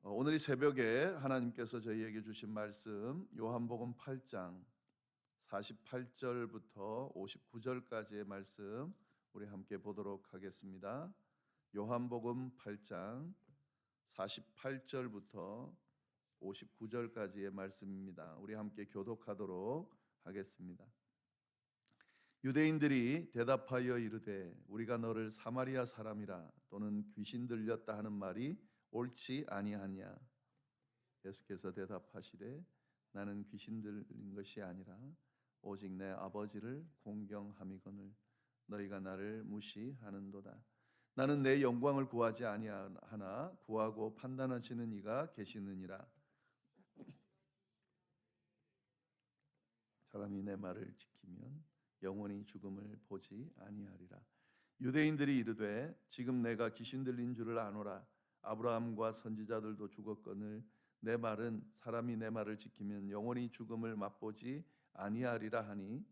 오늘 이 새벽에 하나님께서 저희에게 주신 말씀 요한복음 8장 48절부터 59절까지의 말씀 우리 함께 보도록 하겠습니다. 요한복음 8장 48절부터 59절까지의 말씀입니다. 우리 함께 교독하도록 하겠습니다. 유대인들이 대답하여 이르되 우리가 너를 사마리아 사람이라 또는 귀신 들렸다 하는 말이 옳지 아니하냐. 예수께서 대답하시되 나는 귀신 들린 것이 아니라 오직 내 아버지를 공경함이거늘 너희가 나를 무시하는도다. 나는 내 영광을 구하지 아니하나 구하고 판단하시는 이가 계시느니라. 사람이 내 말을 지키면 영원히 죽음을 보지 아니하리라. 유대인들이 이르되 지금 내가 귀신 들린 줄을 아노라. 아브라함과 선지자들도 죽었거늘 내 말은 사람이 내 말을 지키면 영원히 죽음을 맛보지 아니하리라 하니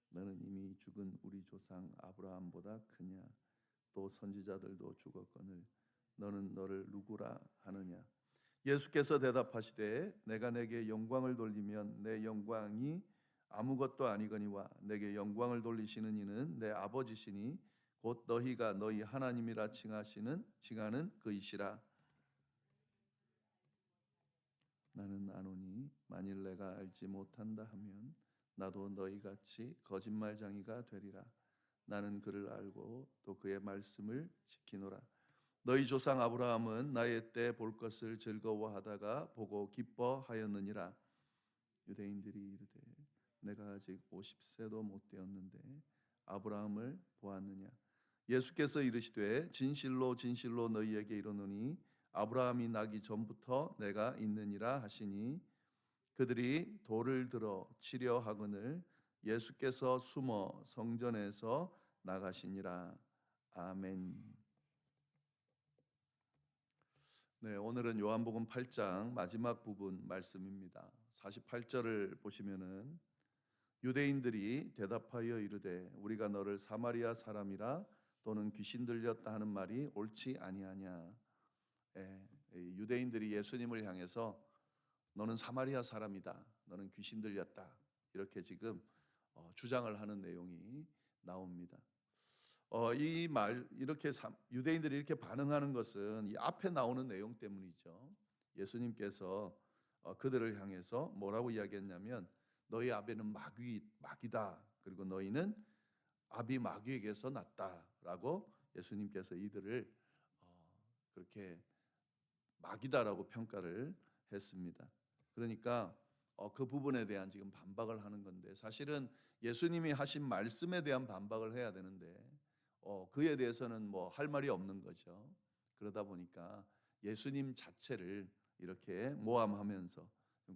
너는 이미 죽은 우리 조상 아브라함보다 크냐. 또 선지자들도 죽었거늘 너는 너를 누구라 하느냐. 예수께서 대답하시되 내가 내게 영광을 돌리면 내 영광이 아무것도 아니거니와 내게 영광을 돌리시는 이는 내 아버지시니 곧 너희가 너희 하나님이라 칭하는 그이시라. 나는 아노니 만일 내가 알지 못한다 하면 나도 너희같이 거짓말쟁이가 되리라. 나는 그를 알고 또 그의 말씀을 지키노라. 너희 조상 아브라함은 나의 때 볼 것을 즐거워하다가 보고 기뻐하였느니라. 유대인들이 이르되 내가 아직 50세도 못 되었는데 아브라함을 보았느냐. 예수께서 이르시되 진실로 진실로 너희에게 이르노니 아브라함이 나기 전부터 내가 있느니라 하시니 그들이 돌을 들어 치려 하거늘 예수께서 숨어 성전에서 나가시니라. 아멘. 네, 오늘은 요한복음 8장 마지막 부분 말씀입니다. 48절을 보시면은 유대인들이 대답하여 이르되 우리가 너를 사마리아 사람이라 또는 귀신 들렸다 하는 말이 옳지 아니하냐. 유대인들이 예수님을 향해서 너는 사마리아 사람이다. 너는 귀신 들렸다. 이렇게 지금 주장을 하는 내용이 나옵니다. 이 말 이렇게 유대인들이 이렇게 반응하는 것은 이 앞에 나오는 내용 때문이죠. 예수님께서 그들을 향해서 뭐라고 이야기했냐면 너희 아비는 마귀다. 그리고 너희는 아비 마귀에게서 났다라고 예수님께서 이들을 그렇게 마귀다라고 평가를 했습니다. 그러니까 그 부분에 대한 지금 반박을 하는 건데 사실은 예수님이 하신 말씀에 대한 반박을 해야 되는데 그에 대해서는 뭐 할 말이 없는 거죠. 그러다 보니까 예수님 자체를 이렇게 모함하면서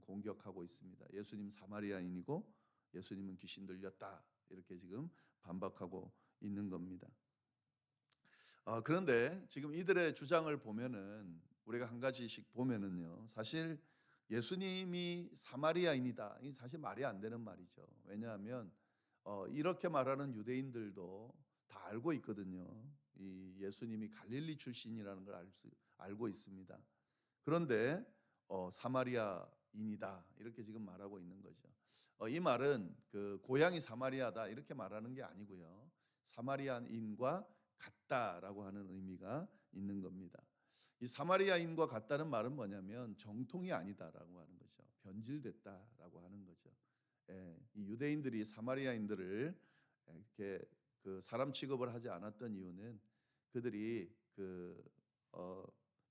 공격하고 있습니다. 예수님 사마리아인이고 예수님은 귀신 들렸다. 이렇게 지금 반박하고 있는 겁니다. 그런데 지금 이들의 주장을 보면은 우리가 한 가지씩 보면은요. 사실 예수님이 사마리아인이다. 이 사실 말이 안 되는 말이죠. 왜냐하면 이렇게 말하는 유대인들도 다 알고 있거든요. 이 예수님이 갈릴리 출신이라는 걸 알고 있습니다. 그런데 사마리아인이다 이렇게 지금 말하고 있는 거죠. 이 말은 그 고향이 사마리아다 이렇게 말하는 게 아니고요. 사마리아인과 같다라고 하는 의미가 있는 겁니다. 이 사마리아인과 같다는 말은 뭐냐면 정통이 아니다라고 하는 거죠. 변질됐다라고 하는 거죠. 이 유대인들이 사마리아인들을 이렇게 그 사람 취급을 하지 않았던 이유는 그들이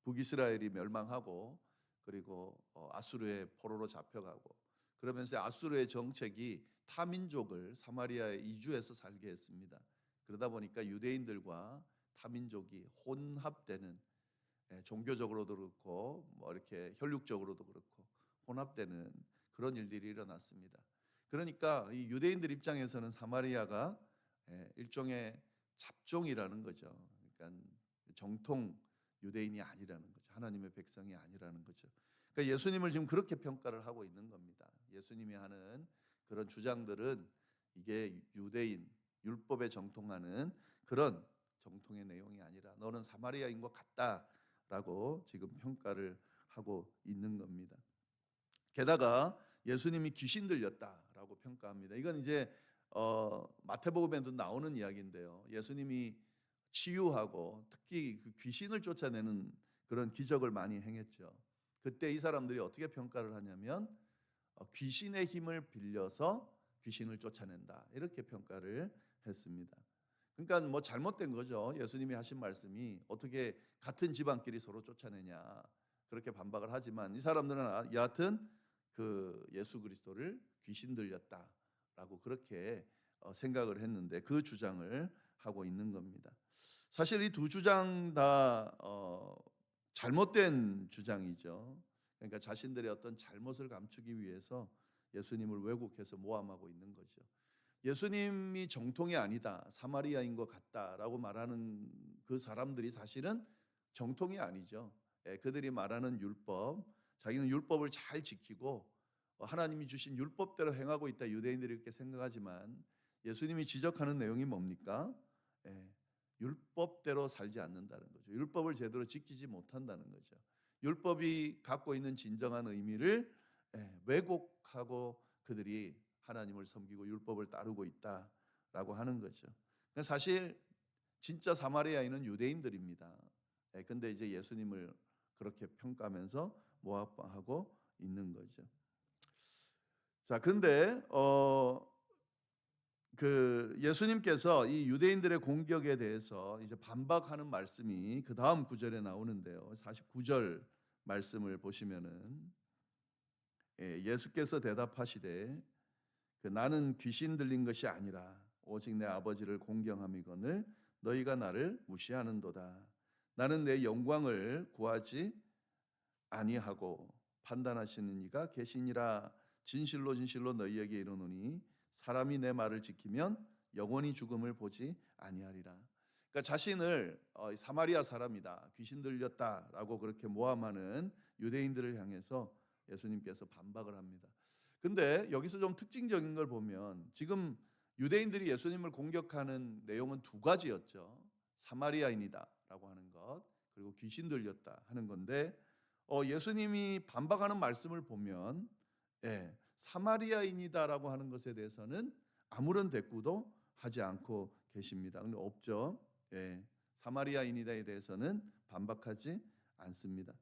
북이스라엘이 멸망하고 그리고 아수르의 포로로 잡혀가고 그러면서 아수르의 정책이 타민족을 사마리아에 이주해서 살게 했습니다. 그러다 보니까 유대인들과 타민족이 혼합되는 종교적으로도 그렇고 뭐 이렇게 혈육적으로도 그렇고 혼합되는 그런 일들이 일어났습니다. 그러니까 이 유대인들 입장에서는 사마리아가 일종의 잡종이라는 거죠. 그러니까 정통 유대인이 아니라는 거죠. 하나님의 백성이 아니라는 거죠. 그러니까 예수님을 지금 그렇게 평가를 하고 있는 겁니다. 예수님이 하는 그런 주장들은 이게 유대인 율법에 정통하는 그런 정통의 내용이 아니라 너는 사마리아인과 같다라고 지금 평가를 하고 있는 겁니다. 게다가 예수님이 귀신 들렸다라고 평가합니다. 이건 이제 마태복음에도 나오는 이야기인데요. 예수님이 치유하고 특히 그 귀신을 쫓아내는 그런 기적을 많이 행했죠. 그때 이 사람들이 어떻게 평가를 하냐면 귀신의 힘을 빌려서 귀신을 쫓아낸다 이렇게 평가를 했습니다. 그러니까 뭐 잘못된 거죠. 예수님이 하신 말씀이 어떻게 같은 집안끼리 서로 쫓아내냐 그렇게 반박을 하지만 이 사람들은 여하튼 그 예수 그리스도를 귀신 들렸다라고 그렇게 생각을 했는데 그 주장을 하고 있는 겁니다. 사실 이 두 주장 다 잘못된 주장이죠. 그러니까 자신들의 어떤 잘못을 감추기 위해서 예수님을 왜곡해서 모함하고 있는 거죠. 예수님이 정통이 아니다, 사마리아인 것 같다라고 말하는 그 사람들이 사실은 정통이 아니죠. 그들이 말하는 율법, 자기는 율법을 잘 지키고 하나님이 주신 율법대로 행하고 있다 유대인들이 이렇게 생각하지만 예수님이 지적하는 내용이 뭡니까? 율법대로 살지 않는다는 거죠. 율법을 제대로 지키지 못한다는 거죠. 율법이 갖고 있는 진정한 의미를 왜곡하고 그들이 하나님을 섬기고 율법을 따르고 있다라고 하는 거죠. 그러니까 사실 진짜 사마리아인은 유대인들입니다. 근데 이제 예수님을 그렇게 평가하면서 모함하고 있는 거죠. 자, 근데 그 예수님께서 이 유대인들의 공격에 대해서 이제 반박하는 말씀이 그 다음 구절에 나오는데요. 49절 말씀을 보시면은 예수께서 대답하시되 나는 귀신 들린 것이 아니라 오직 내 아버지를 공경함이거늘 너희가 나를 무시하는도다. 나는 내 영광을 구하지 아니하고 판단하시는 이가 계시니라. 진실로 진실로 너희에게 이르노니 사람이 내 말을 지키면 영원히 죽음을 보지 아니하리라. 그러니까 자신을 사마리아 사람이다, 귀신 들렸다라고 그렇게 모함하는 유대인들을 향해서 예수님께서 반박을 합니다. 근데 여기서 좀 특징적인 걸 보면 지금 유대인들이 예수님을 공격하는 내용은 두 가지였죠. 사마리아인이다라고 하는 것, 그리고 귀신 들렸다 하는 건데 예수님이 반박하는 말씀을 보면 사마리아인이다라고 하는 것에 대해서는 아무런 대꾸도 하지 않고 계십니다. 근데 없죠. 사마리아인이다에 대해서는 반박하지 않습니다.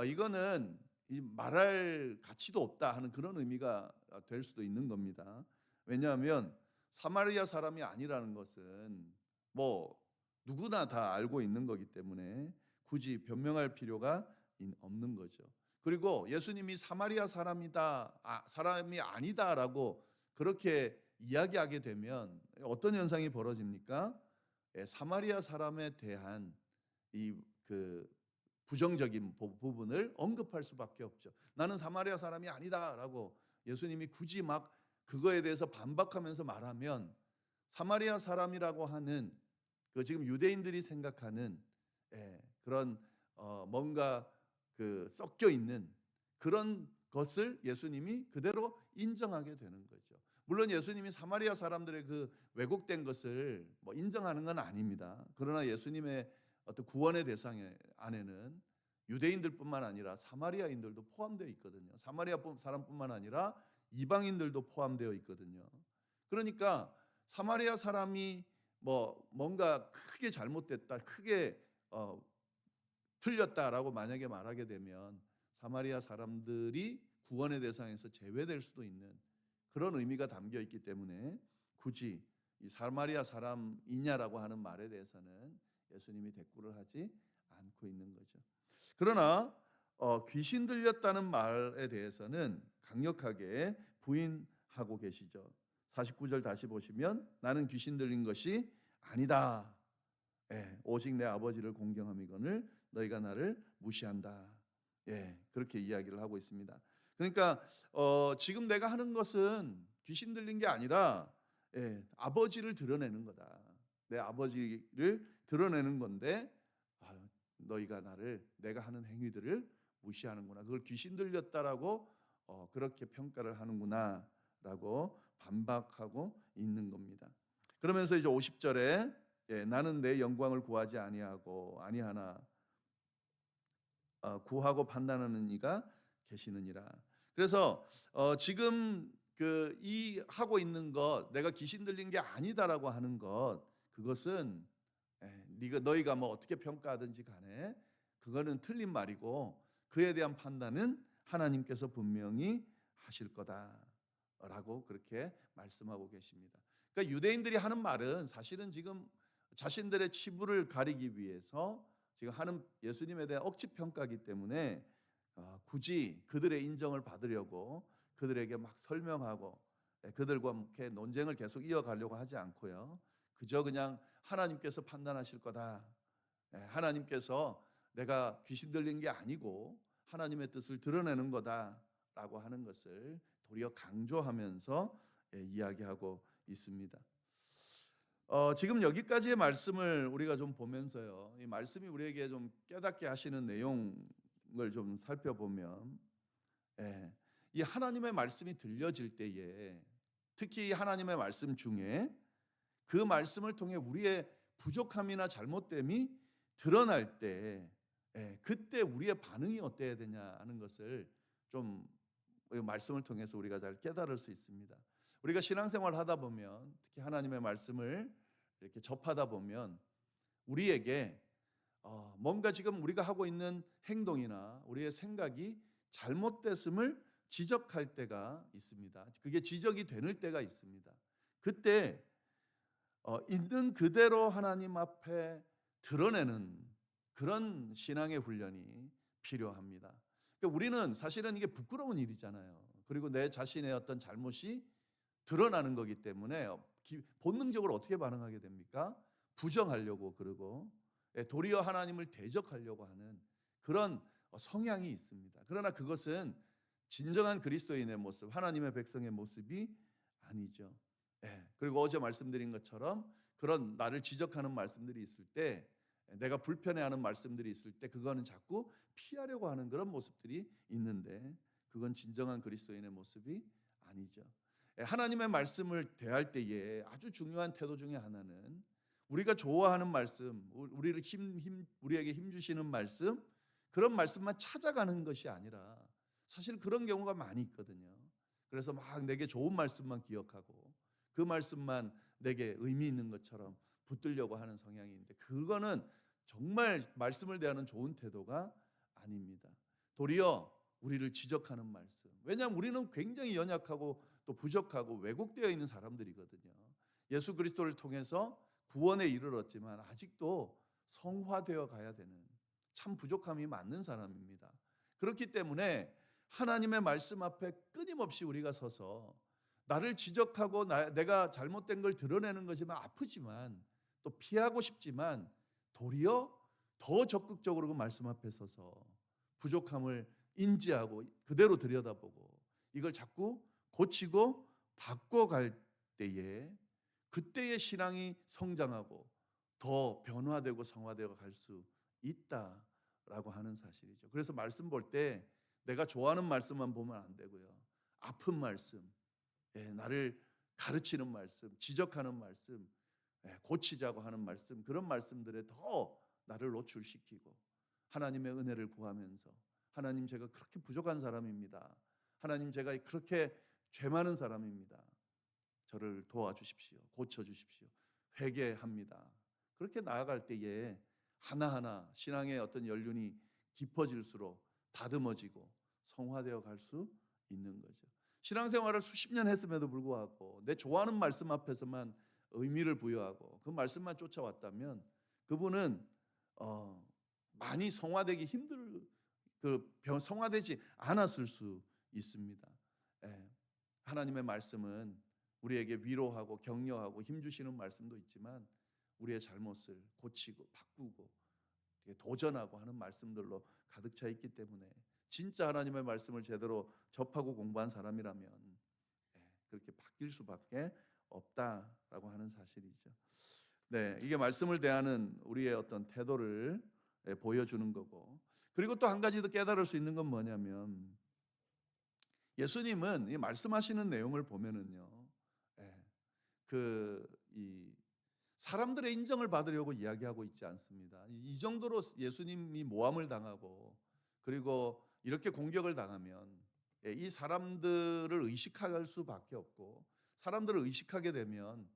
이거는 말할 가치도 없다 하는 그런 의미가 될 수도 있는 겁니다. 왜냐하면 사마리아 사람이 아니라는 것은 뭐 누구나 다 알고 있는 거기 때문에 굳이 변명할 필요가 없는 거죠. 그리고 예수님이 사마리아 사람이 아니다라고 그렇게 이야기하게 되면 어떤 현상이 벌어집니까? 사마리아 사람에 대한 이 그 부정적인 부분을 언급할 수밖에 없죠. 나는 사마리아 사람이 아니다라고 예수님이 굳이 막 그거에 대해서 반박하면서 말하면 사마리아 사람이라고 하는 그 지금 유대인들이 생각하는 그런 뭔가 그 섞여 있는 그런 것을 예수님이 그대로 인정하게 되는 거죠. 물론 예수님이 사마리아 사람들의 그 왜곡된 것을 뭐 인정하는 건 아닙니다. 그러나 예수님의 어떤 구원의 대상 안에는 유대인들뿐만 아니라 사마리아인들도 포함되어 있거든요. 사마리아 사람뿐만 아니라 이방인들도 포함되어 있거든요. 그러니까 사마리아 사람이 뭔가 크게 잘못됐다, 크게 틀렸다라고 만약에 말하게 되면 사마리아 사람들이 구원의 대상에서 제외될 수도 있는 그런 의미가 담겨 있기 때문에 굳이 이 사마리아 사람이냐라고 하는 말에 대해서는 예수님이 대꾸를 하지 않고 있는 거죠. 그러나 귀신 들렸다는 말에 대해서는 강력하게 부인하고 계시죠. 49절 다시 보시면 나는 귀신 들린 것이 아니다. 오직 내 아버지를 공경함이거늘 너희가 나를 무시한다. 그렇게 이야기를 하고 있습니다. 그러니까 지금 내가 하는 것은 귀신 들린 게 아니라 아버지를 드러내는 거다. 내 아버지를 드러내는 건데 너희가 내가 하는 행위들을 무시하는구나. 그걸 귀신 들렸다라고 그렇게 평가를 하는구나라고 반박하고 있는 겁니다. 그러면서 이제 50절에 나는 내 영광을 구하지 아니하나 구하고 판단하는 이가 계시느니라. 그래서 지금 이 하고 있는 것, 내가 귀신 들린 게 아니다라고 하는 것, 그것은 너희가 뭐 어떻게 평가하든지 간에 그거는 틀린 말이고, 그에 대한 판단은 하나님께서 분명히 하실 거다라고 그렇게 말씀하고 계십니다. 그러니까 유대인들이 하는 말은 사실은 지금 자신들의 치부를 가리기 위해서 지금 하는 예수님에 대한 억지 평가이기 때문에 굳이 그들의 인정을 받으려고 그들에게 막 설명하고 그들과 이렇게 논쟁을 계속 이어가려고 하지 않고요. 그저 그냥 하나님께서 판단하실 거다. 하나님께서 내가 귀신 들린 게 아니고 하나님의 뜻을 드러내는 거다라고 하는 것을 도리어 강조하면서 이야기하고 있습니다. 지금 여기까지의 말씀을 우리가 좀 보면서요, 이 말씀이 우리에게 좀 깨닫게 하시는 내용을 좀 살펴보면, 이 하나님의 말씀이 들려질 때에, 특히 하나님의 말씀 중에 그 말씀을 통해 우리의 부족함이나 잘못됨이 드러날 때, 그때 우리의 반응이 어때야 되냐 하는 것을 좀 말씀을 통해서 우리가 잘 깨달을 수 있습니다. 우리가 신앙생활 하다 보면, 특히 하나님의 말씀을 이렇게 접하다 보면 우리에게 뭔가 지금 우리가 하고 있는 행동이나 우리의 생각이 잘못됐음을 지적할 때가 있습니다. 그게 지적이 되는 때가 있습니다. 그때 있는 그대로 하나님 앞에 드러내는 그런 신앙의 훈련이 필요합니다. 그러니까 우리는 사실은 이게 부끄러운 일이잖아요. 그리고 내 자신의 어떤 잘못이 드러나는 거기 때문에 본능적으로 어떻게 반응하게 됩니까? 부정하려고 그러고 도리어 하나님을 대적하려고 하는 그런 성향이 있습니다. 그러나 그것은 진정한 그리스도인의 모습, 하나님의 백성의 모습이 아니죠. 그리고 어제 말씀드린 것처럼 그런 나를 지적하는 말씀들이 있을 때, 내가 불편해하는 말씀들이 있을 때 그거는 자꾸 피하려고 하는 그런 모습들이 있는데, 그건 진정한 그리스도인의 모습이 아니죠. 하나님의 말씀을 대할 때에 아주 중요한 태도 중에 하나는 우리가 좋아하는 말씀, 우리에게 힘 주시는 말씀, 그런 말씀만 찾아가는 것이 아니라, 사실 그런 경우가 많이 있거든요. 그래서 막 내게 좋은 말씀만 기억하고 그 말씀만 내게 의미 있는 것처럼 붙들려고 하는 성향이 있는데, 그거는 정말 말씀을 대하는 좋은 태도가 아닙니다. 도리어 우리를 지적하는 말씀. 왜냐하면 우리는 굉장히 연약하고 또 부족하고 왜곡되어 있는 사람들이거든요. 예수 그리스도를 통해서 구원에 이르렀지만 아직도 성화되어 가야 되는 참 부족함이 많은 사람입니다. 그렇기 때문에 하나님의 말씀 앞에 끊임없이 우리가 서서 나를 지적하고 내가 잘못된 걸 드러내는 것이면 아프지만 또 피하고 싶지만 도리어 더 적극적으로 그 말씀 앞에 서서 부족함을 인지하고 그대로 들여다보고 이걸 자꾸 고치고 바꿔갈 때에, 그때의 신앙이 성장하고 더 변화되고 성화되어 갈 수 있다라고 하는 사실이죠. 그래서 말씀 볼 때 내가 좋아하는 말씀만 보면 안 되고요, 아픈 말씀, 나를 가르치는 말씀, 지적하는 말씀, 고치자고 하는 말씀, 그런 말씀들에 더 나를 노출시키고 하나님의 은혜를 구하면서, 하나님 제가 그렇게 부족한 사람입니다. 하나님 제가 그렇게 죄 많은 사람입니다. 저를 도와주십시오. 고쳐주십시오. 회개합니다. 그렇게 나아갈 때에 하나하나 신앙의 어떤 연륜이 깊어질수록 다듬어지고 성화되어 갈 수 있는 거죠. 신앙생활을 수십 년 했음에도 불구하고 내 좋아하는 말씀 앞에서만 의미를 부여하고 그 말씀만 쫓아왔다면 그분은 많이 성화되기 성화되지 않았을 수 있습니다. 하나님의 말씀은 우리에게 위로하고 격려하고 힘주시는 말씀도 있지만 우리의 잘못을 고치고 바꾸고 도전하고 하는 말씀들로 가득 차 있기 때문에 진짜 하나님의 말씀을 제대로 접하고 공부한 사람이라면 그렇게 바뀔 수밖에 없다라고 하는 사실이죠. 이게 말씀을 대하는 우리의 어떤 태도를 보여주는 거고, 그리고 또 한 가지 더 깨달을 수 있는 건 뭐냐면, 예수님은 이 말씀하시는 내용을 보면은요, 이 사람들의 인정을 받으려고 이야기하고 있지 않습니다. 이 정도로 예수님이 모함을 당하고 그리고 이렇게 공격을 당하면 이 사람들을 의식할 수밖에 없고, 사람들을 의식하게 되면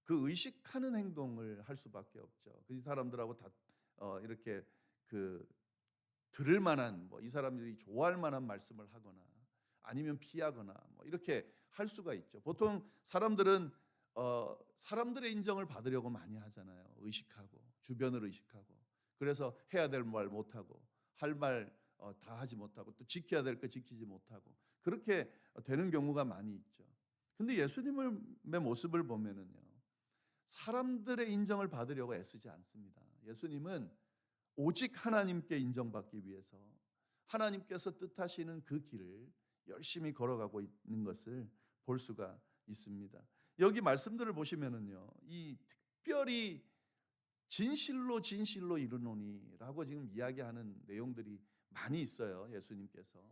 그 의식하는 행동을 할 수밖에 없죠. 그 사람들하고 다 이렇게 그 들을 만한, 이 사람들이 좋아할 만한 말씀을 하거나 아니면 피하거나 이렇게 할 수가 있죠. 보통 사람들은 사람들의 인정을 받으려고 많이 하잖아요. 의식하고 주변을 의식하고, 그래서 해야 될 말 못하고, 할 말 다 하지 못하고, 또 지켜야 될 거 지키지 못하고, 그렇게 되는 경우가 많이 있죠. 근데 예수님의 모습을 보면은요, 사람들의 인정을 받으려고 애쓰지 않습니다. 예수님은 오직 하나님께 인정받기 위해서 하나님께서 뜻하시는 그 길을 열심히 걸어가고 있는 것을 볼 수가 있습니다. 여기 말씀들을 보시면은요, 이 특별히 진실로 진실로 이르노니라고 지금 이야기하는 내용들이 많이 있어요. 예수님께서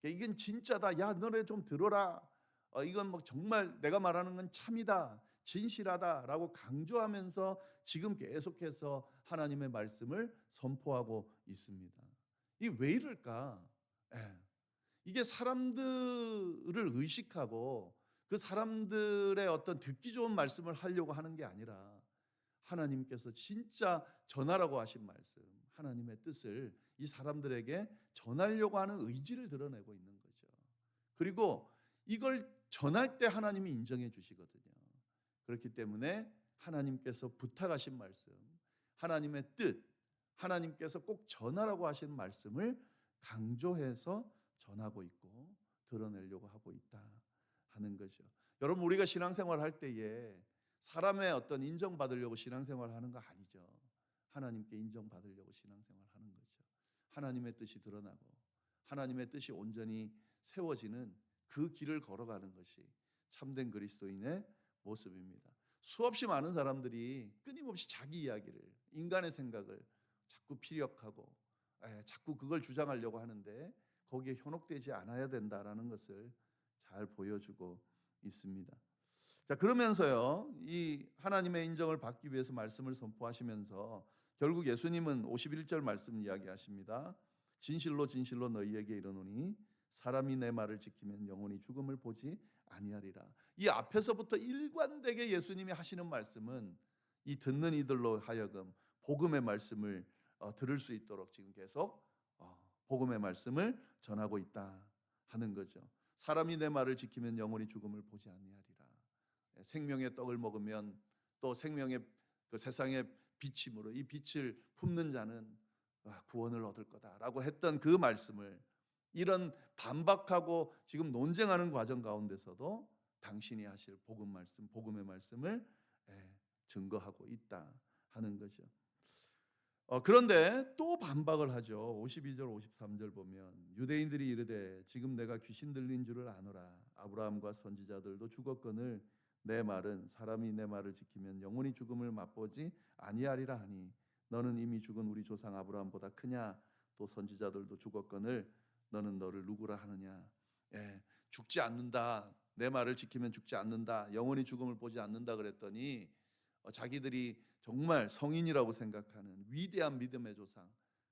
이건 진짜다. 야, 너네 좀 들어라. 이건 정말 내가 말하는 건 참이다, 진실하다라고 강조하면서 지금 계속해서 하나님의 말씀을 선포하고 있습니다. 이 왜 이럴까? 예. 이게 사람들을 의식하고 그 사람들의 어떤 듣기 좋은 말씀을 하려고 하는 게 아니라, 하나님께서 진짜 전하라고 하신 말씀, 하나님의 뜻을 이 사람들에게 전하려고 하는 의지를 드러내고 있는 거죠. 그리고 이걸 전할 때 하나님이 인정해 주시거든요. 그렇기 때문에 하나님께서 부탁하신 말씀, 하나님의 뜻, 하나님께서 꼭 전하라고 하신 말씀을 강조해서 전하고 있고 드러내려고 하고 있다 하는 거죠. 여러분, 우리가 신앙생활 할 때에 사람의 어떤 인정받으려고 신앙생활 하는 거 아니죠. 하나님께 인정받으려고 신앙생활 하는 거죠. 하나님의 뜻이 드러나고 하나님의 뜻이 온전히 세워지는 그 길을 걸어가는 것이 참된 그리스도인의 모습입니다. 수없이 많은 사람들이 끊임없이 자기 이야기를, 인간의 생각을 자꾸 피력하고 자꾸 그걸 주장하려고 하는데, 거기에 현혹되지 않아야 된다라는 것을 잘 보여주고 있습니다. 자, 그러면서요, 이 하나님의 인정을 받기 위해서 말씀을 선포하시면서 결국 예수님은 51절 말씀 이야기하십니다. 진실로 진실로 너희에게 이르노니 사람이 내 말을 지키면 영원히 죽음을 보지 아니하리라. 이 앞에서부터 일관되게 예수님이 하시는 말씀은 이 듣는 이들로 하여금 복음의 말씀을 들을 수 있도록 지금 계속 복음의 말씀을 전하고 있다 하는 거죠. 사람이 내 말을 지키면 영원히 죽음을 보지 아니하리라. 생명의 떡을 먹으면 또 생명의 그 세상의 빛이므로 이 빛을 품는 자는 구원을 얻을 거다라고 했던 그 말씀을, 이런 반박하고 지금 논쟁하는 과정 가운데서도 당신이 하실 복음 말씀, 복음의 말씀을 증거하고 있다 하는 거죠. 그런데 또 반박을 하죠. 52절 53절 보면 유대인들이 이르되 지금 내가 귀신 들린 줄을 아노라. 아브라함과 선지자들도 죽었거늘 내 말은 사람이 내 말을 지키면 영원히 죽음을 맛보지 아니하리라 하니 너는 이미 죽은 우리 조상 아브라함보다 크냐? 또 선지자들도 죽었거늘 너는 너를 누구라 하느냐? 죽지 않는다. 내 말을 지키면 죽지 않는다. 영원히 죽음을 보지 않는다 그랬더니 자기들이 정말 성인이라고 생각하는 위대한 믿음의 조상,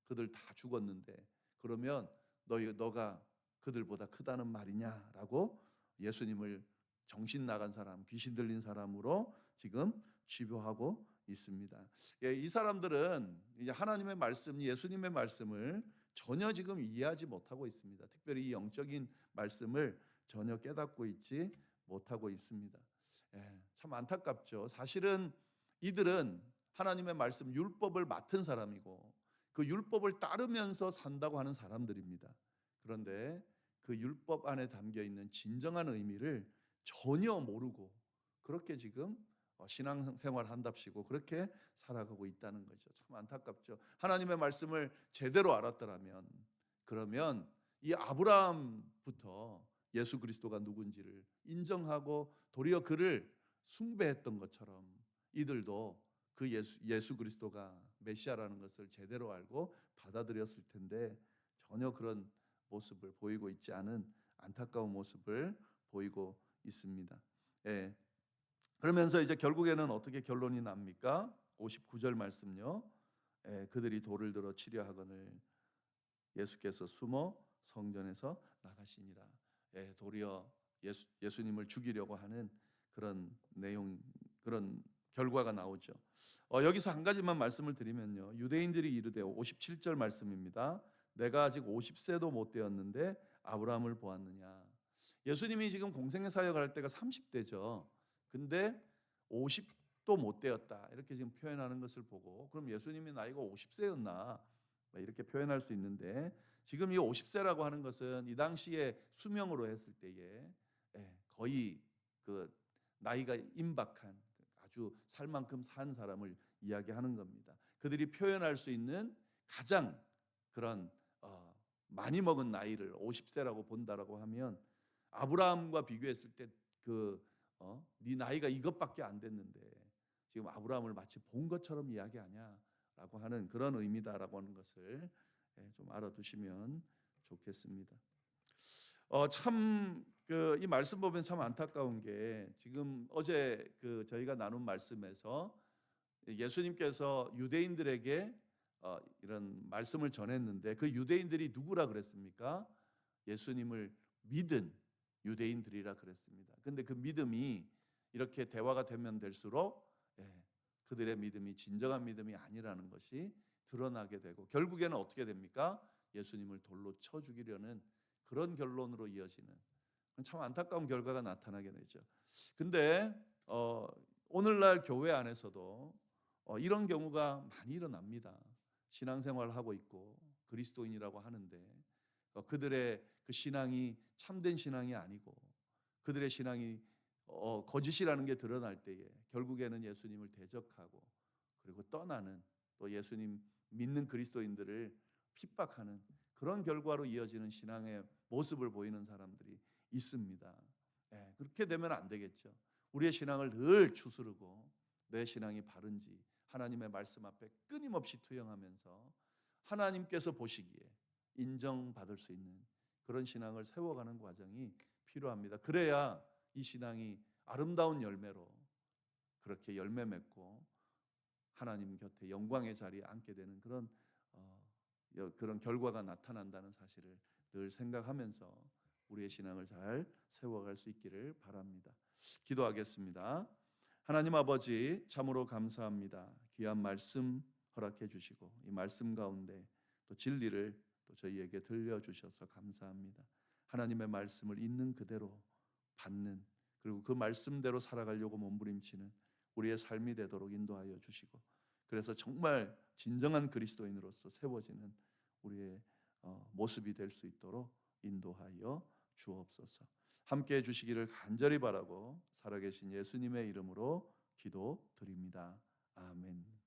그들 다 죽었는데 그러면 너가 그들보다 크다는 말이냐라고 예수님을 정신 나간 사람, 귀신 들린 사람으로 지금 취급하고 있습니다. 이 사람들은 이제 하나님의 말씀, 예수님의 말씀을 전혀 지금 이해하지 못하고 있습니다. 특별히 이 영적인 말씀을 전혀 깨닫고 있지 못하고 있습니다. 참 안타깝죠. 사실은 이들은 하나님의 말씀, 율법을 맡은 사람이고 그 율법을 따르면서 산다고 하는 사람들입니다. 그런데 그 율법 안에 담겨 있는 진정한 의미를 전혀 모르고 그렇게 지금 신앙생활 한답시고 그렇게 살아가고 있다는 거죠. 참 안타깝죠. 하나님의 말씀을 제대로 알았더라면, 그러면 이 아브라함부터 예수 그리스도가 누군지를 인정하고 도리어 그를 숭배했던 것처럼 이들도 그 예수 그리스도가 메시아라는 것을 제대로 알고 받아들였을 텐데 전혀 그런 모습을 보이고 있지 않은 안타까운 모습을 보이고 있습니다. 그러면서 이제 결국에는 어떻게 결론이 납니까? 59절 말씀요. 그들이 돌을 들어 치려 하거늘 예수께서 숨어 성전에서 나가시니라. 도리어 예수님을 죽이려고 하는 그런 내용, 그런 결과가 나오죠. 여기서 한 가지만 말씀을 드리면요. 유대인들이 이르되 57절 말씀입니다. 내가 아직 50세도 못 되었는데 아브라함을 보았느냐. 예수님이 지금 공생의 사역을 할 때가 30대죠. 근데 50도 못 되었다. 이렇게 지금 표현하는 것을 보고 그럼 예수님이 나이가 50세였나? 이렇게 표현할 수 있는데 지금 이 50세라고 하는 것은 이 당시에 수명으로 했을 때에 거의 그 나이가 임박한 아주 살 만큼 산 사람을 이야기하는 겁니다. 그들이 표현할 수 있는 가장 그런 많이 먹은 나이를 50세라고 본다라고 하면 아브라함과 비교했을 때네 나이가 이것밖에 안 됐는데 지금 아브라함을 마치 본 것처럼 이야기하냐라고 하는 그런 의미다라고 하는 것을 좀 알아두시면 좋겠습니다. 참 이 말씀 보면 참 안타까운 게 지금 어제 저희가 나눈 말씀에서 예수님께서 유대인들에게 이런 말씀을 전했는데 그 유대인들이 누구라 그랬습니까? 예수님을 믿은 유대인들이라 그랬습니다. 근데 그 믿음이 이렇게 대화가 되면 될수록 그들의 믿음이 진정한 믿음이 아니라는 것이 드러나게 되고 결국에는 어떻게 됩니까? 예수님을 돌로 쳐 죽이려는 그런 결론으로 이어지는 참 안타까운 결과가 나타나게 되죠. 근데 오늘날 교회 안에서도 이런 경우가 많이 일어납니다. 신앙생활을 하고 있고 그리스도인이라고 하는데 그들의 그 신앙이 참된 신앙이 아니고 그들의 신앙이 거짓이라는 게 드러날 때에 결국에는 예수님을 대적하고 그리고 떠나는 또 예수님 믿는 그리스도인들을 핍박하는 그런 결과로 이어지는 신앙의 모습을 보이는 사람들이 있습니다. 그렇게 되면 안 되겠죠. 우리의 신앙을 늘 추스르고 내 신앙이 바른지 하나님의 말씀 앞에 끊임없이 투영하면서 하나님께서 보시기에 인정받을 수 있는 그런 신앙을 세워가는 과정이 필요합니다. 그래야 이 신앙이 아름다운 열매로 그렇게 열매 맺고 하나님 곁에 영광의 자리에 앉게 되는 그런 결과가 나타난다는 사실을 늘 생각하면서 우리의 신앙을 잘 세워갈 수 있기를 바랍니다. 기도하겠습니다. 하나님 아버지 참으로 감사합니다. 귀한 말씀 허락해 주시고 이 말씀 가운데 또 진리를 또 저희에게 들려주셔서 감사합니다. 하나님의 말씀을 있는 그대로 받는 그리고 그 말씀대로 살아가려고 몸부림치는 우리의 삶이 되도록 인도하여 주시고 그래서 정말 진정한 그리스도인으로서 세워지는 우리의 모습이 될 수 있도록 인도하여 주옵소서. 함께해 주시기를 간절히 바라고 살아계신 예수님의 이름으로 기도드립니다. 아멘.